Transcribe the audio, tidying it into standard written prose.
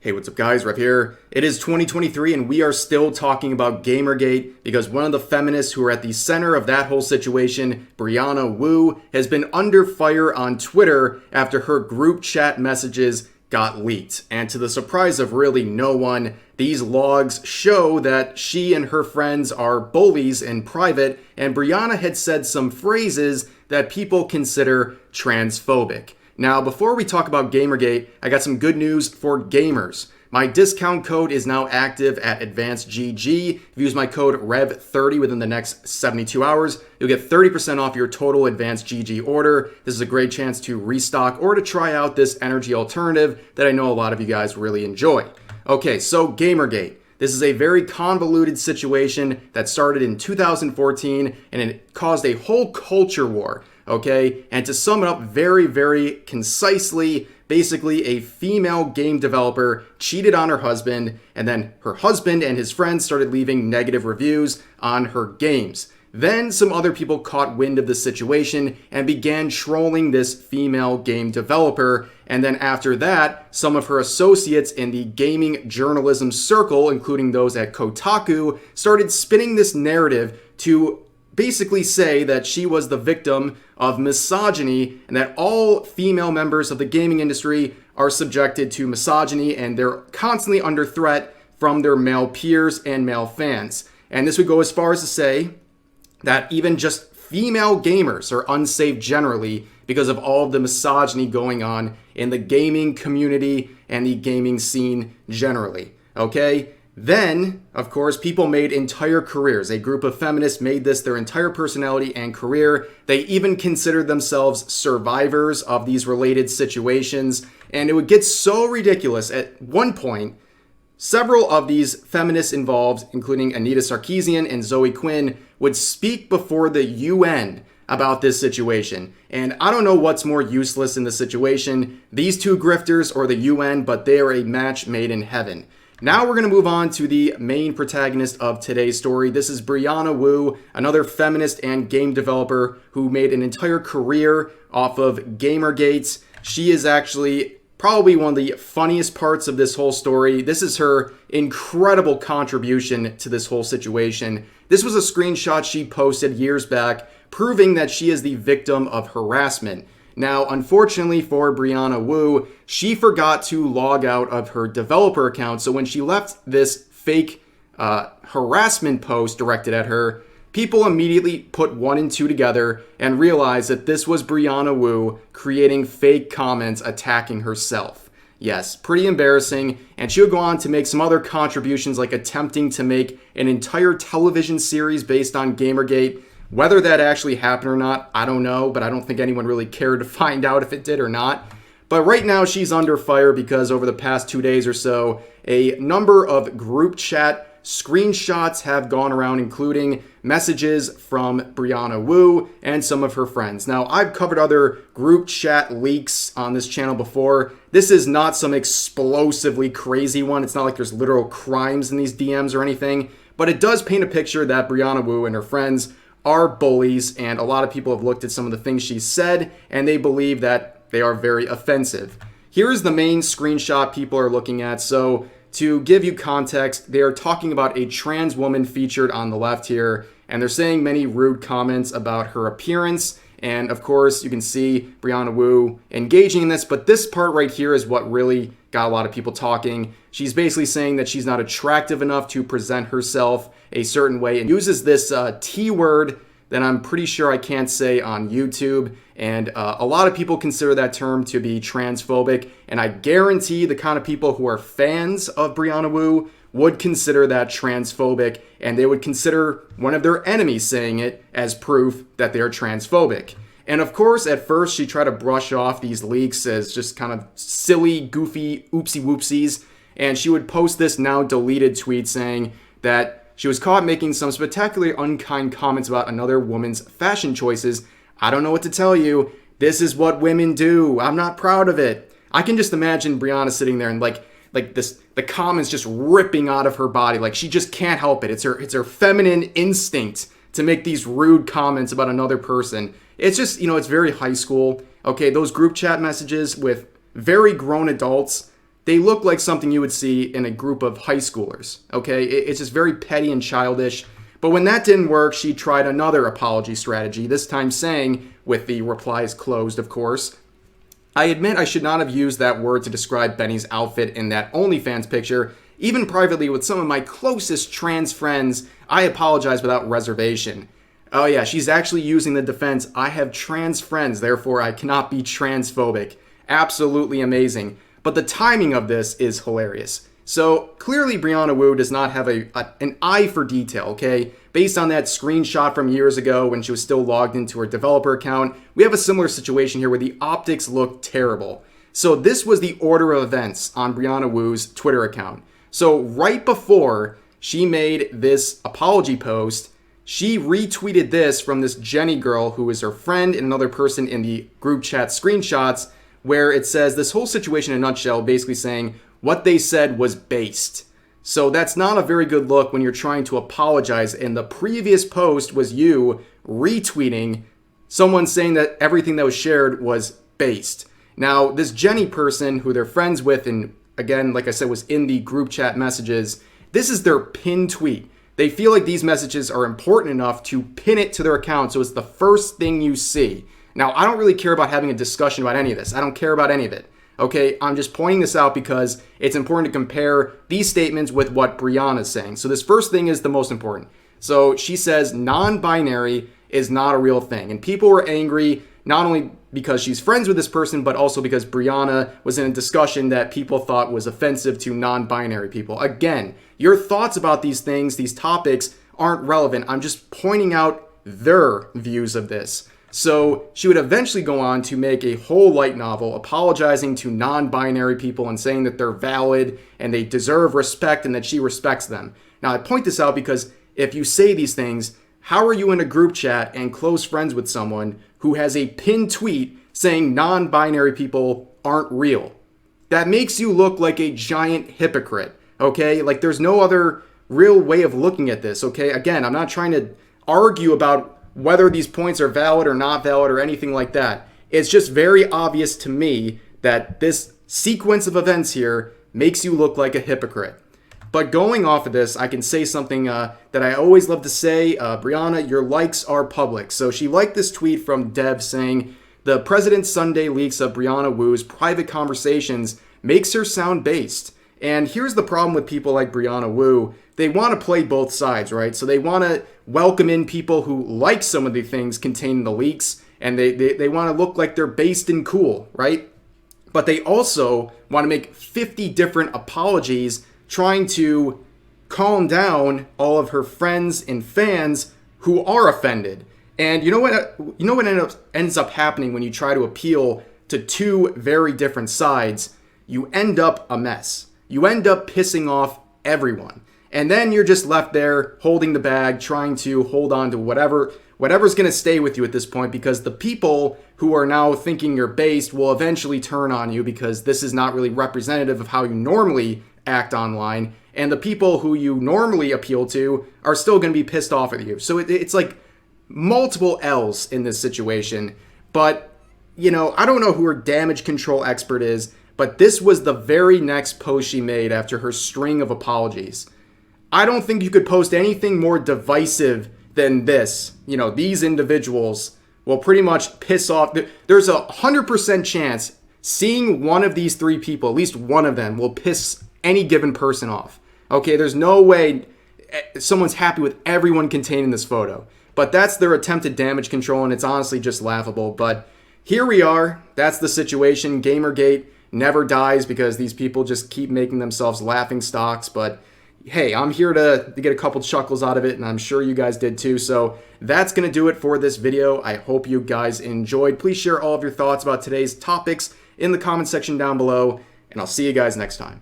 Hey, what's up guys, Rev here. It is 2023 and we are still talking about Gamergate because one of the feminists who are at the center of that whole situation, Brianna Wu, has been under fire on Twitter after her group chat messages got leaked. And to the surprise of really no one, these logs show that she and her friends are bullies in private, and Brianna had said some phrases that people consider transphobic. Now, before we talk about Gamergate, I got some good news for gamers. My discount code is now active at AdvancedGG. If you use my code REV30 within the next 72 hours, you'll get 30% off your total AdvancedGG order. This is a great chance to restock or to try out this energy alternative that I know a lot of you guys really enjoy. Okay, so Gamergate. This is a very convoluted situation that started in 2014 and it caused a whole culture war. Okay, and to sum it up very, very concisely, basically a female game developer cheated on her husband, and then her husband and his friends started leaving negative reviews on her games. Then some other people caught wind of the situation and began trolling this female game developer. And then after that, some of her associates in the gaming journalism circle, including those at Kotaku, started spinning this narrative to basically say that she was the victim of misogyny and that all female members of the gaming industry are subjected to misogyny and they're constantly under threat from their male peers and male fans. And this would go as far as to say that even just female gamers are unsafe generally because of all of the misogyny going on in the gaming community and the gaming scene generally. Okay? Then, of course, people made entire careers. A group of feminists made this their entire personality and career. They even considered themselves survivors of these related situations. And it would get so ridiculous. At one point, several of these feminists involved, including Anita Sarkeesian and Zoe Quinn, would speak before the UN about this situation. And I don't know what's more useless in the situation, these two grifters or the UN, but they are a match made in heaven. Now we're going to move on to the main protagonist of today's story. This is Brianna Wu, another feminist and game developer who made an entire career off of Gamergate. She is actually probably one of the funniest parts of this whole story. This is her incredible contribution to this whole situation. This was a screenshot she posted years back proving that she is the victim of harassment. Now, unfortunately for Brianna Wu, she forgot to log out of her developer account. So when she left this fake harassment post directed at her, people immediately put one and two together and realized that this was Brianna Wu creating fake comments attacking herself. Yes, pretty embarrassing. And she would go on to make some other contributions like attempting to make an entire television series based on Gamergate. Whether that actually happened or not, I don't know, but I don't think anyone really cared to find out if it did or not. But right now she's under fire because over the past 2 days or so, a number of group chat screenshots have gone around, including messages from Brianna Wu and some of her friends. Now, I've covered other group chat leaks on this channel before. This is not some explosively crazy one. It's not like there's literal crimes in these DMs or anything, but it does paint a picture that Brianna Wu and her friends are bullies, and a lot of people have looked at some of the things she said and they believe that they are very offensive. Here is the main screenshot people are looking at. So to give you context, they are talking about a trans woman featured on the left here, and they're saying many rude comments about her appearance. And of course, you can see Brianna Wu engaging in this, but this part right here is what really got a lot of people talking. She's basically saying that she's not attractive enough to present herself a certain way and uses this T word that I'm pretty sure I can't say on YouTube. And a lot of people consider that term to be transphobic. And I guarantee the kind of people who are fans of Brianna Wu would consider that transphobic, and they would consider one of their enemies saying it as proof that they're transphobic. And of course, at first, she tried to brush off these leaks as just kind of silly, goofy, oopsie whoopsies. And she would post this now deleted tweet saying that she was caught making some spectacularly unkind comments about another woman's fashion choices. I don't know what to tell you. This is what women do. I'm not proud of it. I can just imagine Brianna sitting there and like this, the comments just ripping out of her body. Like she just can't help it. It's her feminine instinct to make these rude comments about another person. It's just, it's very high school. Okay, those group chat messages with very grown adults they look like something you would see in a group of high schoolers, okay? It's just very petty and childish. But when that didn't work, she tried another apology strategy, this time saying, with the replies closed, of course, "I admit I should not have used that word to describe Benny's outfit in that OnlyFans picture. Even privately with some of my closest trans friends, I apologize without reservation." Oh yeah, she's actually using the defense, "I have trans friends, therefore I cannot be transphobic." Absolutely amazing. But the timing of this is hilarious. So clearly Brianna Wu does not have an eye for detail, okay? Based on that screenshot from years ago when she was still logged into her developer account, we have a similar situation here where the optics look terrible. So this was the order of events on Brianna Wu's Twitter account. So right before she made this apology post, she retweeted this from this Jenny girl who is her friend and another person in the group chat screenshots, where it says this whole situation in a nutshell, basically saying what they said was based. So that's not a very good look when you're trying to apologize, and the previous post was you retweeting someone saying that everything that was shared was based. Now, this Jenny person who they're friends with, and again, like I said, was in the group chat messages, this is their pinned tweet. They feel like these messages are important enough to pin it to their account so it's the first thing you see. Now, I don't really care about having a discussion about any of this. I don't care about any of it. Okay, I'm just pointing this out because it's important to compare these statements with what Brianna is saying. So this first thing is the most important. So she says non-binary is not a real thing. And people were angry not only because she's friends with this person, but also because Brianna was in a discussion that people thought was offensive to non-binary people. Again, your thoughts about these things, these topics, aren't relevant. I'm just pointing out their views of this. So she would eventually go on to make a whole light novel apologizing to non-binary people and saying that they're valid and they deserve respect and that she respects them. Now, I point this out because if you say these things, how are you in a group chat and close friends with someone who has a pinned tweet saying non-binary people aren't real? That makes you look like a giant hypocrite, okay? Like there's no other real way of looking at this, okay? Again, I'm not trying to argue about whether these points are valid or not valid or anything like that. It's just very obvious to me that this sequence of events here makes you look like a hypocrite. But going off of this, I can say something that I always love to say. Brianna, your likes are public. So she liked this tweet from Dev saying, "The President's Sunday leaks of Brianna Wu's private conversations makes her sound based." And here's the problem with people like Brianna Wu. They want to play both sides, right? So they want to welcome in people who like some of the things contained in the leaks, and they want to look like they're based and cool, right? But they also want to make 50 different apologies trying to calm down all of her friends and fans who are offended. And you know what ends up happening when you try to appeal to two very different sides? You end up a mess. You end up pissing off everyone. And then you're just left there holding the bag, trying to hold on to whatever's going to stay with you at this point, because the people who are now thinking you're based will eventually turn on you because this is not really representative of how you normally act online. And the people who you normally appeal to are still going to be pissed off at you. So it's like multiple L's in this situation. But, you know, I don't know who her damage control expert is, but this was the very next post she made after her string of apologies. I don't think you could post anything more divisive than this. You know, these individuals will pretty much piss off. There's 100% chance seeing one of these three people, at least one of them, will piss any given person off. Okay, there's no way someone's happy with everyone contained in this photo. But that's their attempted damage control, and it's honestly just laughable. But here we are. That's the situation. Gamergate never dies because these people just keep making themselves laughing stocks. But hey, I'm here to get a couple chuckles out of it, and I'm sure you guys did too. So that's going to do it for this video. I hope you guys enjoyed. Please share all of your thoughts about today's topics in the comment section down below, and I'll see you guys next time.